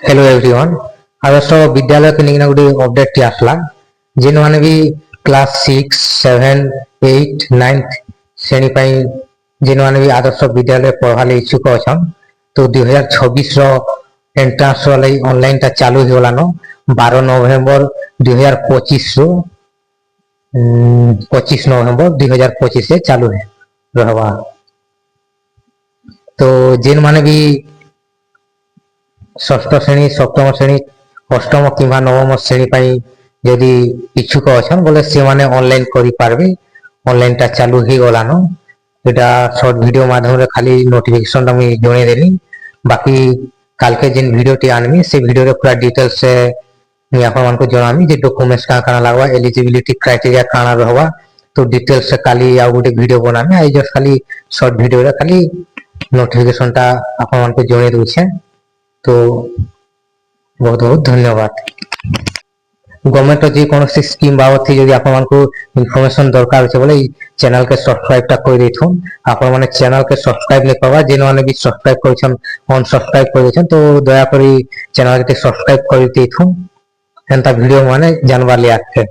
Hello everyone. Adarsh Vidyalaya के निकना गुडी update T आसला जिन माने भी क्लास 6 7 8 9 श्रेणी पाई जिन माने भी आदर्श विद्यालय पढ़ाले इच्छुक अछन तो 2026 रो एंट्रेंस वाले ऑनलाइन ता चालू हो गलानो 12 नवंबर 2025 रो 25 नवंबर 2025 से चालू है रहवा। तो जिन माने भी षष्ठ श्रेणी सप्तम श्रेणी अष्टम कि नवम श्रेणी जदि इच्छुक अच्छा बोले से माने ऑनलाइन करि पारबे। ऑनलाइन टा चालू हो गलानो एटा शॉर्ट वीडियो माध्यम खाली नोटिफिकेशन टा मुई जणे देनी। बाकी काल के जिन वीडियो टी आनमी से वीडियो रे पूरा डिटेल्स से मुई आपन मन को जणामी जे डॉक्यूमेंट्स का लागवा एलिजिबिलिटी क्राइटेरिया काना रहवा। तो डिटेल्स से काली आ गोटे वीडियो बनामी आई जस्ट खाली शॉर्ट वीडियो रे खाली नोटिफिकेशन टा आपन मन को जणे दोछे। तो बहुत बहुत धन्यवाद। गवर्नमेंट जी कौन सी स्कीम बाबत थी यदि आपन को इनफॉरमेशन दरकार छे बोले चैनल के सब्सक्राइब टा कर देथुन। आपन माने चैनल के सब्सक्राइब ने करबा जेन माने भी सब्सक्राइब करछन ऑन सब्सक्राइब कर देछन तो दया करी चैनल के सब्सक्राइब कर देथुन। एंता वीडियो माने जानवा ले आके।